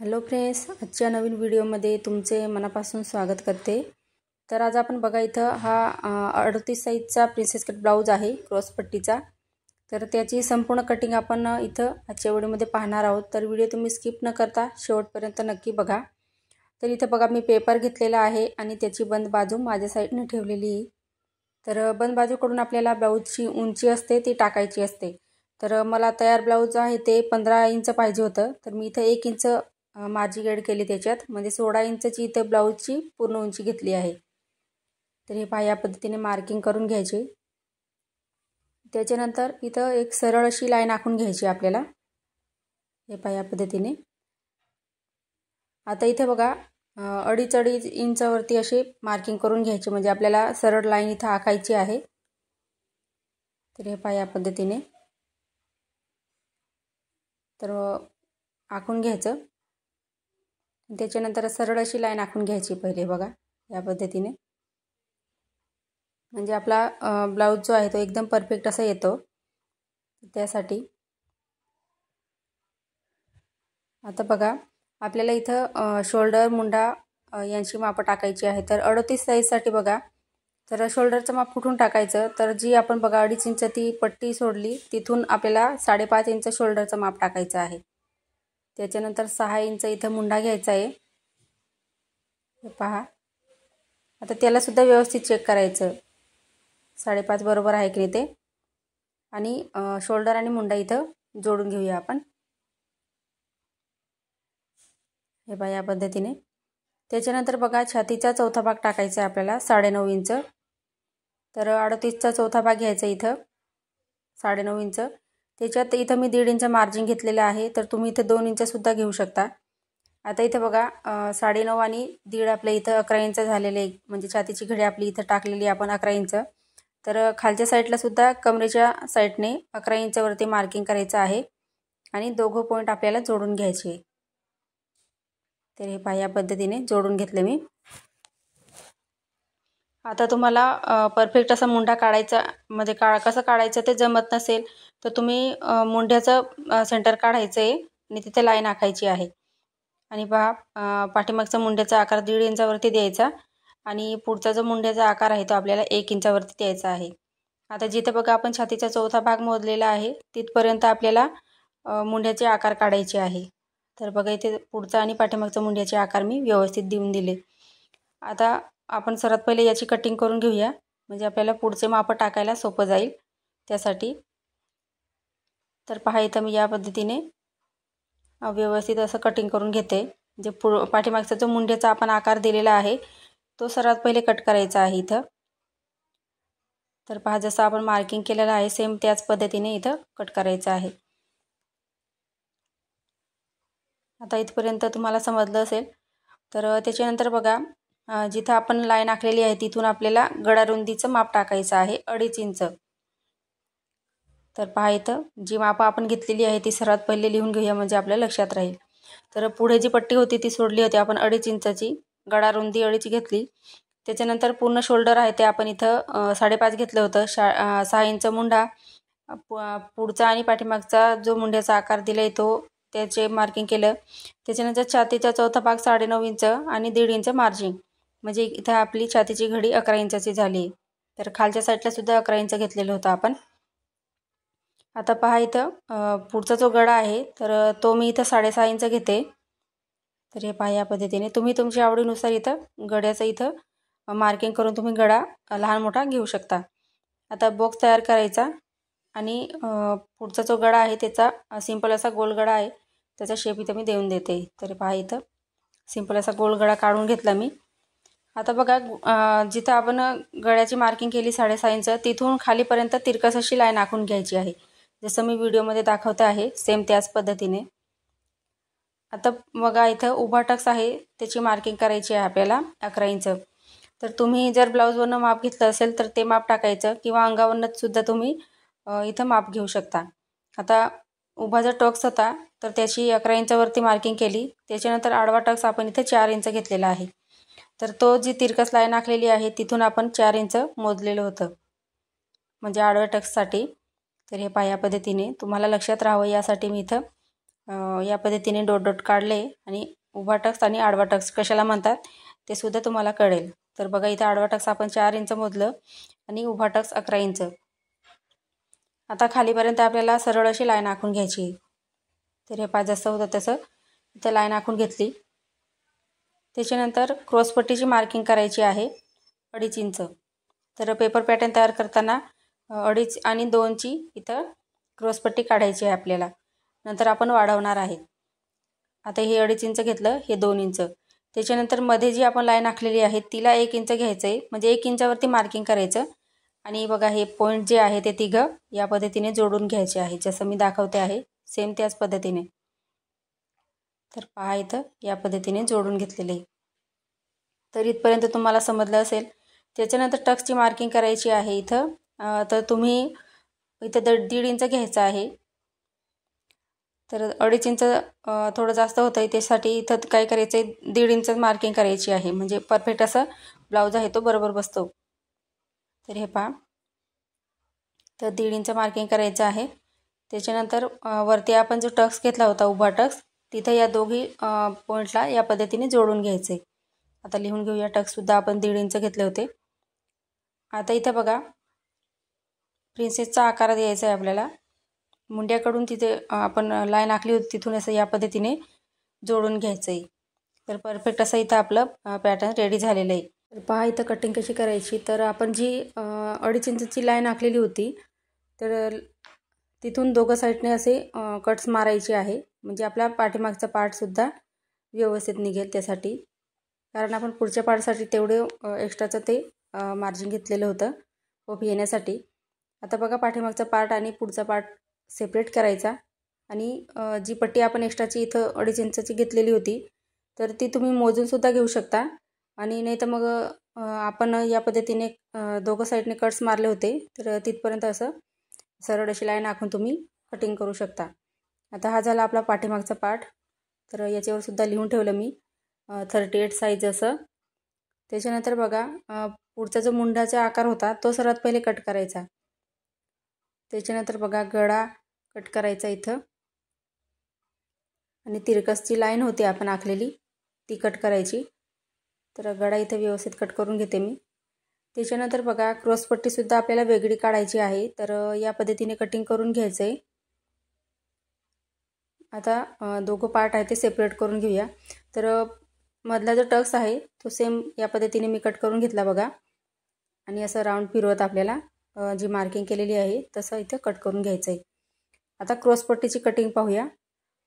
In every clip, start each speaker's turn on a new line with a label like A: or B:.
A: Hello friends, आजच्या नवीन व्हिडिओमध्ये तुमचे मनापासून स्वागत करते। तर आज आपण बघा इथं हा 38 साईजचा प्रिन्सेस कट ब्लाउज आहे क्रॉस पट्टीचा। तर त्याची संपूर्ण कटिंग आपण इथं आजच्या व्हिडिओमध्ये पाहणार आहोत। तर व्हिडिओ तुम्ही स्किप न करता शेवटपर्यंत नक्की बघा। तर इथं बघा मी पेपर घेतलेला आहे आणि त्याची बंद बाजू माझ्या साईडने ठेवलेली आहे। तर बंद बाजूकडून आपल्याला ब्लाउजची उंची असते ती टाकायची असते। तर मला तयार ब्लाउज आहे ते 15 इंच पाहिजे होतं। तर मी इथं 1 इंच मार्जिन ॲड केली त्याच्यात, म्हणजे 16 इंचची इथे ब्लाउजची पूर्ण उंची घेतली आहे। तर हे पहा या पद्धतीने मार्किंग करून घ्यायचे। त्याच्यानंतर इथं एक सरळ अशी लाईन आखून घ्यायची आपल्याला। हे पहा या पद्धतीने। आता इथे बघा 2.5 इंचावरती असे मार्किंग करून घ्यायचे, म्हणजे आपल्याला सरळ लाईन इथं आखायची आहे। तर हे पहा या पद्धतीने तर आखून घ्यायचं। त्याच्यानंतर सरळ अशी लाईन आखून घ्यायची पहिले बघा या पद्धतीने, म्हणजे आपला ब्लाउज जो आहे तो एकदम परफेक्ट असा येतो। त्यासाठी आता बघा आपल्याला इथं शोल्डर मुंडा यांची माप टाकायची आहे। तर 38 साईजसाठी बघा, तर शोल्डरचं माप कुठून टाकायचं, तर जी आपण बघा 2.5 इंच ती पट्टी सोडली तिथून आपल्याला 5.5 इंच शोल्डरचं माप टाकायचं आहे। त्याच्यानंतर 6 इंच इथं मुंडा घ्यायचा आहे। हे पहा आता त्याला सुद्धा व्यवस्थित चेक करायचं 5.5 बरोबर आहे की नाही ते, आणि शोल्डर आणि मुंडा इथं जोडून घेऊया आपण। हे पहा या पद्धतीने। त्याच्यानंतर बघा छातीचा चौथा भाग टाकायचा आहे आपल्याला 9.5 इंच। तर 38चा चौथा भाग घ्यायचा इथं 9.5 इंच। त्याच्यात इथं मी 1.5 इंच मार्जिन घेतलेलं आहे, तर तुम्ही इथं 2 इंच सुद्धा घेऊ शकता। आता इथं बघा 9.5 आणि 1.5 आपल्या इथं 11 इंच झालेले, म्हणजे छातीची घडी आपली इथं टाकलेली आपण 11 इंच। तर खालच्या साईडला सुद्धा कमरेच्या साईडने 11 इंचवरती मार्किंग करायचं आहे आणि दोघं पॉईंट आपल्याला जोडून घ्यायचे। तर हे पहा या पद्धतीने जोडून घेतले मी। आता तुम्हाला परफेक्ट असा मुंडा काढायचा, म्हणजे कसं काढायचं ते जमत नसेल तर तुम्ही मुंड्याचं सेंटर काढायचं आहे आणि तिथे लाईन आखायची आहे। आणि पहा पाठीमागचा मुंड्याचा आकार 1.5 इंचावरती द्यायचा आणि पुढचा जो मुंड्याचा आकार आहे तो आपल्याला 1 इंचावरती द्यायचा आहे। आता जिथे बघा आपण छातीचा चौथा भाग मोजलेला आहे तिथपर्यंत आपल्याला मुंड्याचे आकार काढायचे आहे। तर बघा इथे पुढचा आणि पाठीमागचा मुंड्याचे आकार मी व्यवस्थित देऊन दिले। आता आपण सर्वात पहिले याची कटिंग करून घेऊया, म्हणजे आपल्याला पुढचे माप टाकायला सोपं जाईल त्यासाठी। तर पहा इथं मी या पद्धतीने व्यवस्थित असं कटिंग करून घेते। जे पाठीमागचा जो मुंड्याचा आपण आकार दिलेला आहे तो सर्वात पहिले कट करायचा आहे इथं। तर पहा जसं आपण मार्किंग केलेलं आहे सेम त्याच पद्धतीने इथं कट करायचं आहे। आता इथपर्यंत तुम्हाला समजलं असेल। तर त्याच्यानंतर बघा जिथं आपण लाईन आखलेली आहे तिथून आपल्याला गळा रुंदीचं माप टाकायचं आहे 2.5 इंच। तर पहा इथं जी माप आपण घेतलेली आहे ती सर्वात पहिले लिहून घेऊया, म्हणजे आपल्या लक्षात राहील। तर पुढे जी पट्टी होती ती सोडली होती आपण 2.5 इंचाची, गळा रुंदी 2.5 घेतली। त्याच्यानंतर पूर्ण शोल्डर आहे ते आपण इथं 5.5 घेतलं होतं। 6 इंच मुंडा, पुढचा आणि पाठीमागचा जो मुंड्याचा आकार दिलाय तो त्याचे मार्किंग केलं। त्याच्यानंतर छातीचा चौथा भाग 9.5 इंच आणि 1.5 इंच मार्जिन, म्हणजे इथं आपली छातीची घडी 11 इंचाची झाली। तर खालच्या साईडला सुद्धा 11 इंच घेतलेलं होतं आपण। आता पहा इथं पुढचा जो गळा आहे तर तो मी इथं 6.5 इंच घेते। तर हे पहा या पद्धतीने तुम्ही तुमच्या आवडीनुसार इथं गड्याचं इथं मार्किंग करून तुम्ही गळा लहान मोठा घेऊ शकता। आता बॉक्स तयार करायचा आणि पुढचा जो गळा आहे त्याचा सिंपल असा गोल गळा आहे, त्याचा शेप इथं मी देऊन देते। तर पहा इथं सिंपल असा गोल गळा काढून घेतला मी। आता बघा जिथं आपण गळ्याची मार्किंग केली 6.5 इंच तिथून खालीपर्यंत तिरकस अशी लाईन आखून घ्यायची आहे, जसं मी व्हिडिओमध्ये दाखवते आहे सेम त्याच पद्धतीने। आता बघा इथं उभा टक्स आहे त्याची मार्किंग करायची आहे आपल्याला 11 इंच। तर तुम्ही जर ब्लाऊजवरनं माप घेतलं असेल तर ते माप टाकायचं, किंवा अंगावरनं सुद्धा तुम्ही इथं माप घेऊ शकता। आता उभा जर टक्स होता तर त्याची 11 इंचावरती मार्किंग केली। त्याच्यानंतर आडवा टक्स आपण इथे 4 इंच घेतलेला आहे। तर तो जी तिरकस लाईन आखलेली आहे तिथून आपण 4 इंच मोजलेलं होतं, म्हणजे आडव्या टक्ससाठी। तर हे पहा या पद्धतीने तुम्हाला लक्षात राहावं यासाठी मी इथं या पद्धतीने डॉट डॉट काढले आणि उभा टक्स आणि आडवा टक्स कशाला म्हणतात ते सुद्धा तुम्हाला कळेल. तर बघा इथं आडवा टक्स आपण 4 इंच मोजलं आणि उभा टक्स 11 इंच. आता खालीपर्यंत आपल्याला सरळ अशी लाईन आखून घ्यायची. तर हे पाच जसं होतं तसं इथं लाईन आखून घेतली. त्याच्यानंतर क्रॉसपट्टीची मार्किंग करायची आहे 2.5 इंच. तर पेपर पॅटर्न तयार करताना 2.5 आणि 2ची इथं क्रॉसपट्टी काढायची आहे आपल्याला. नंतर आपण वाढवणार आहे. आता हे 2.5 इंच घेतलं, हे 2 इंच. त्याच्यानंतर मध्ये जी आपण लाईन आखलेली आहे तिला 1 इंच घ्यायचं आहे, म्हणजे 1 इंचावरती मार्किंग करायचं. आणि बघा हे पॉईंट जे आहे ते तिघं या पद्धतीने जोडून घ्यायचे आहे, जसं मी दाखवते आहे सेम त्याच पद्धतीने. तर पहा इथं या पद्धतीने जोडून घेतलेले आहे. तर इथपर्यंत तुम्हाला समजलं असेल. त्याच्यानंतर टक्सची मार्किंग करायची आहे इथं. तर तुम्ही इथं 1.5 इंच घ्यायचं आहे. तर 2.5 इंच थोडं जास्त होतं आहे, त्यासाठी इथं काय करायचं आहे 1.5 इंच मार्किंग करायची आहे, म्हणजे परफेक्ट असं ब्लाऊज आहे तो बरोबर बसतो. तर हे पहा, तर 1.5 इंच मार्किंग करायचं आहे. त्याच्यानंतर वरती आपण जो टक्स घेतला होता उभा टक्स, तिथं या दोघी पॉईंटला या पद्धतीने जोडून घ्यायचे. आता लिहून घेऊया. टक्ससुद्धा आपण 1.5 इंच घेतले होते. आता इथं बघा प्रिन्सेसचा आकार द्यायचा आहे आपल्याला. मुंड्याकडून तिथे आपण लाईन आखली होती तिथून असं या पद्धतीने जोडून घ्यायचं आहे. तर परफेक्ट असं इथं आपलं पॅटर्न रेडी झालेलं आहे. तर पहा इथं कटिंग कशी करायची. तर आपण जी 2.5 इंचची लाईन आखलेली होती तर तिथून दोघं साईडने असे कट्स मारायचे आहे, म्हणजे आपला पाठीमागचा पार्टसुद्धा व्यवस्थित निघेल त्यासाठी. कारण आपण पुढच्या पार्टसाठी तेवढे एक्स्ट्राचं ते मार्जिन घेतलेलं होतं ओप येण्यासाठी. आता बघा पाठीमागचा पार्ट आणि पुढचा पार्ट सेपरेट करायचा. आणि जी पट्टी आपण एक्स्ट्राची इथं 2.5 इंचची घेतलेली होती तर ती तुम्ही मोजूनसुद्धा घेऊ शकता. आणि नाही तर मग आपण या पद्धतीने दोघं साईडने कट्स मारले होते तर तिथपर्यंत असं सरळ अशी लाईन आखून तुम्ही कटिंग करू शकता. आता हा झाला आपला पाठीमागचा पार्ट. तर याच्यावर सुद्धा लिहून ठेवलं मी 38 साईज असं. त्याच्यानंतर बघा पुढचा जो मुंडाचा आकार होता तो सर्वात पहिले कट करायचा. त्याच्यानंतर बघा गळा कट करायचा इथं. आणि तिरकसची लाईन होती आपण आखलेली ती कट करायची. तर गळा इथं व्यवस्थित कट करून घेते मी. त्याच्यानंतर बघा क्रॉसपट्टीसुद्धा आपल्याला वेगळी काढायची आहे. तर या पद्धतीने कटिंग करून घ्यायचं आहे. आता दोघं पार्ट आहे ते सेपरेट करून घेऊया. तर मधला जो टक्स आहे तो सेम या पद्धतीने मी कट करून घेतला बघा. आणि असं राऊंड फिरवत आपल्याला जी मार्किंग केलेली आहे तसं इथं कट करून घ्यायचं आहे. आता क्रॉसपट्टीची कटिंग पाहूया.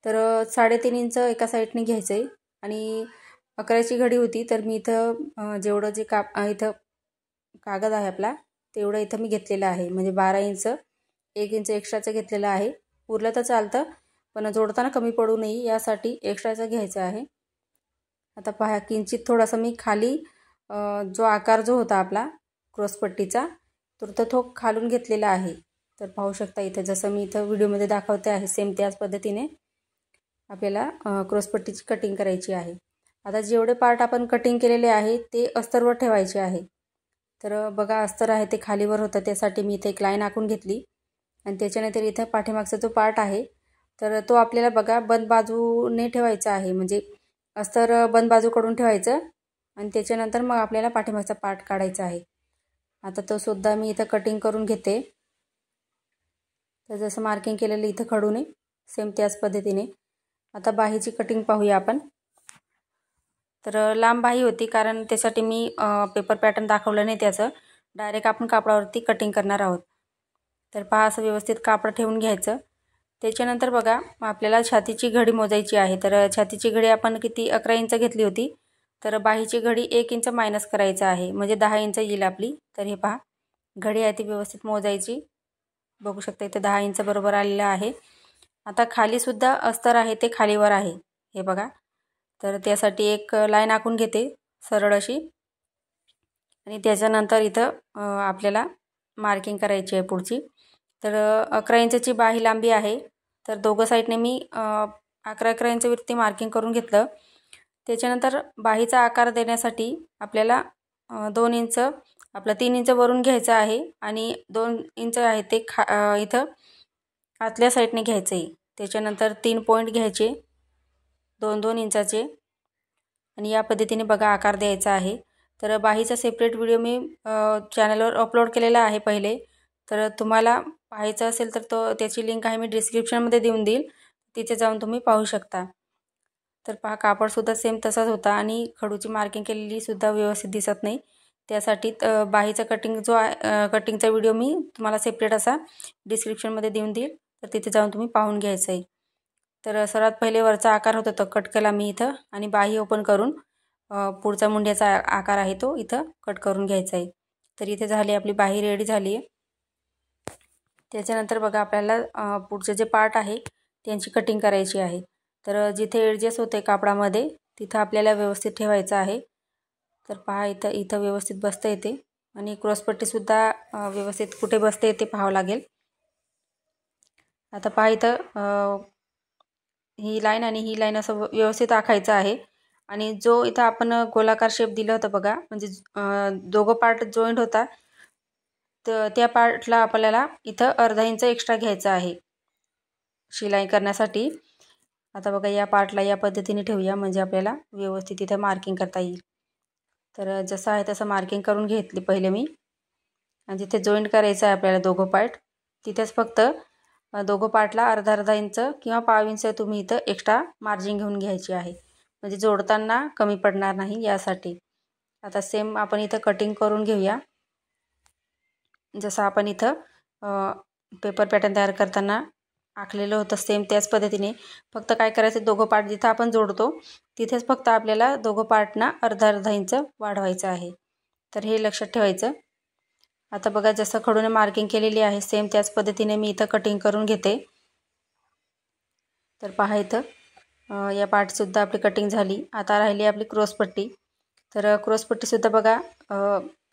A: तर 3.5 इंच एका साईडने घ्यायचं आहे. आणि 11ची घडी होती तर मी इथं जेवढं जे इथं कागद आहे आपला तेवढं इथं मी घेतलेलं आहे, म्हणजे 12 इंच 1 इंच एक्स्ट्राचं घेतलेलं आहे. उरलं तर चालतं पण जोडताना कमी पडू नये यासाठी एक्स्ट्राचं घ्यायचं आहे. आता पहा किंचित थोडासा मी खाली जो आकार जो होता आपला क्रॉसपट्टीचा तर तो खालून घेतलेला आहे. तर पाहू शकता इथं जसं मी इथं व्हिडिओमध्ये दाखवते आहे सेम त्याच पद्धतीने आपल्याला क्रॉसपट्टीची कटिंग करायची आहे. आता जेवढे पार्ट आपण कटिंग केलेले आहे ते अस्तरवर ठेवायचे आहे. तर बघा अस्तर आहे ते खालीवर होतं त्यासाठी मी इथे एक लाईन आखून घेतली. आणि त्याच्यानंतर इथं पाठीमागचा जो पार्ट आहे तर तो आपल्याला बघा बंद बाजूने ठेवायचा आहे, म्हणजे अस्तर बंद बाजूकडून ठेवायचं. आणि त्याच्यानंतर मग आपल्याला पाठीमागचा पार्ट काढायचा आहे. आता तो सुद्धा मी इथं कटिंग करून घेते. तर जसं मार्किंग केलेलं इथं खडूने सेम त्याच पद्धतीने. आता बाहीची कटिंग पाहूया आपण. तर लांब बाही होती कारण त्यासाठी मी पेपर पॅटर्न दाखवलं नाही त्याचं, डायरेक्ट आपण कापडावरती कटिंग करणार आहोत. तर पहा असं व्यवस्थित कापड ठेवून घ्यायचं. त्याच्यानंतर बघा आपल्याला छातीची घडी मोजायची आहे. तर छातीची घडी आपण किती 11 इंच घेतली होती तर बाहीची घडी 1 इंच मायनस करायचं आहे, म्हणजे 10 इंच येईल आपली. तर हे पहा घडी आहे ती व्यवस्थित मोजायची. बघू शकता इथे 10 इंच बरोबर आलेलं आहे. आता खालीसुद्धा अस्तर आहे ते खालीवर आहे हे बघा. तर त्यासाठी एक लाईन आखून घेते सरळ अशी. आणि त्याच्यानंतर इथं आपल्याला मार्किंग करायची आहे पुढची. तर 11 इंचची बाही लांबी आहे. तर दोघं साईडने मी 11 इंचवरती मार्किंग करून घेतलं. त्याच्यानंतर बाहीचा आकार देण्यासाठी आपल्याला 2 इंच आपलं 3 इंच वरून घ्यायचं आहे आणि 2 इंच आहे ते इथं आतल्या साईडने घ्यायचं आहे. त्याच्यानंतर 3 पॉईंट घ्यायचे 2-2 इंचाचे आणि या पद्धतीने बघा आकार द्यायचा आहे। तर बाहीचा सेपरेट व्हिडिओ मी चॅनलवर अपलोड केलेला आहे पहिले, तर तुम्हाला पाहायचा असेल तर त्याची लिंक आहे मी डिस्क्रिप्शनमध्ये देऊन देईल, तिथे जाऊन तुम्ही पाहू शकता। तर पहा कापडसुद्धा सेम तसाच होता आणि खडूची मार्किंग केलेली सुद्धा व्यवस्थित दिसत नाही, त्यासाठी बाहीचा कटिंगचा व्हिडिओ मी तुम्हाला सेपरेट असा डिस्क्रिप्शनमध्ये देऊन देईल, तर तिथे जाऊन तुम्ही पाहून घ्यायचं आहे। तर सर्वात पहिले वरचा आकार होता तो कट केला मी इथं आणि बाही ओपन करून पुढचा मुंड्याचा आकार आहे तो इथं कट करून घ्यायचा आहे। तर इथे झाली आपली बाही रेडी झाली आहे। त्याच्यानंतर बघा आपल्याला पुढचे जे पार्ट आहे त्यांची कटिंग करायची आहे। तर जिथे एडजस्ट होते कापडामध्ये तिथं आपल्याला व्यवस्थित ठेवायचं आहे। तर पहा इथं व्यवस्थित बसता येते आणि क्रॉसपट्टीसुद्धा व्यवस्थित कुठे बसते येते पाहावं लागेल। आता पहा इथं ही लाईन आणि ही लाईन असं व्यवस्थित आखायचं आहे आणि जो इथं आपण गोलाकार शेप दिला होता बघा, म्हणजे दोघं पार्ट जॉईंट होता, तर त्या पार्टला आपल्याला इथं अर्धा इंच एक्स्ट्रा घ्यायचा आहे शिलाई करण्यासाठी। आता बघा या पार्टला या पद्धतीने ठेवूया म्हणजे आपल्याला व्यवस्थित इथं मार्किंग करता येईल। तर जसं आहे तसं मार्किंग करून घेतली पहिले मी आणि जिथे जॉईंट करायचं आहे आपल्याला दोघं पार्ट तिथेच फक्त दोघं पार्टला अर्धा इंच किंवा पाव इंच तुम्ही इथं एक्स्ट्रा मार्जिन घेऊन घ्यायची आहे, म्हणजे जोडताना कमी पडणार नाही यासाठी। आता सेम आपण इथं कटिंग करून घेऊया, जसं आपण इथं पेपर पॅटर्न तयार करताना आखलेलं होतं सेम त्याच पद्धतीने, फक्त काय करायचं दोघं पार्ट जिथं आपण जोडतो तिथेच फक्त आपल्याला दोघं पार्टना अर्धा इंच वाढवायचं आहे, तर हे लक्षात ठेवायचं। आता बघा जसं खडूने मार्किंग केलेली आहे सेम त्याच पद्धतीने मी इथं कटिंग करून घेते। तर पहा इथं या पार्टसुद्धा आपली कटिंग झाली। आता राहिली आपली क्रॉसपट्टी। तर क्रॉसपट्टीसुद्धा बघा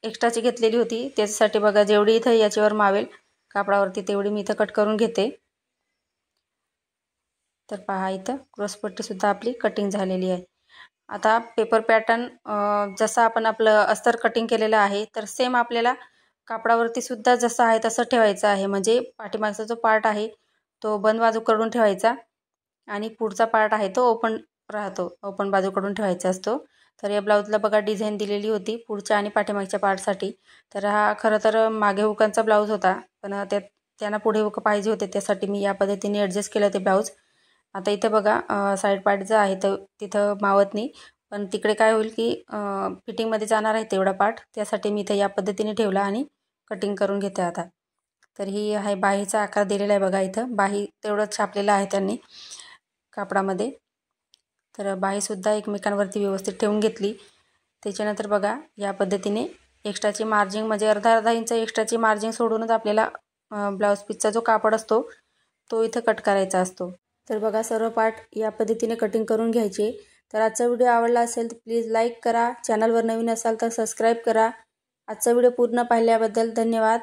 A: एक्स्ट्राची घेतलेली होती, त्याच्यासाठी बघा जेवढी इथं याच्यावर मावेल कापडावरती तेवढी मी इथं कट करून घेते। तर पहा इथं क्रॉसपट्टीसुद्धा आपली कटिंग झालेली आहे। आता पेपर पॅटर्न जसं आपण आपलं अस्तर कटिंग केलेलं आहे तर सेम आपल्याला कापडावरती सुद्धा जसं आहे तसं ठेवायचं आहे, म्हणजे पाठीमागचा जो पार्ट आहे तो बंद बाजूकडून ठेवायचा आणि पुढचा पार्ट आहे तो ओपन बाजूकडून ठेवायचा असतो। तर या ब्लाऊजला बघा डिझाईन दिलेली होती पुढच्या आणि पाठीमागच्या पार्टसाठी। तर हा खरं तर मागे हुकांचा ब्लाऊज होता, पण त्यांना पुढे हुक पाहिजे होते, त्यासाठी मी या पद्धतीने ॲडजस्ट केलं ते ब्लाऊज। आता इथं बघा साईड पार्ट जो आहे तर तिथं मावत नाही, पण तिकडे काय होईल की फिटिंगमध्ये जाणार आहे तेवढा पार्ट, त्यासाठी मी इथं या पद्धतीने ठेवला आणि कटिंग करून घेते आता। तर ही आहे बाहीचा आकार दिलेला आहे बघा, इथं बाही तेवढंच छापलेलं आहे त्यांनी कापडामध्ये। तर बाहीसुद्धा एकमेकांवरती व्यवस्थित ठेवून घेतली। त्याच्यानंतर बघा या पद्धतीने एक्स्ट्राची मार्जिंग म्हणजे अर्धा इंच एक्स्ट्राची मार्जिंग सोडूनच आपल्याला ब्लाऊज पीसचा जो कापड असतो तो इथं कट करायचा असतो। तर बघा सर्व पार्ट या पद्धतीने कटिंग करून घ्यायचे। तर आजचा व्हिडिओ आवडला असेल तर प्लीज लाईक करा, चॅनलवर नवीन असाल तर सबस्क्राईब करा। आजचा व्हिडिओ पूर्ण पाहिल्याबद्दल धन्यवाद।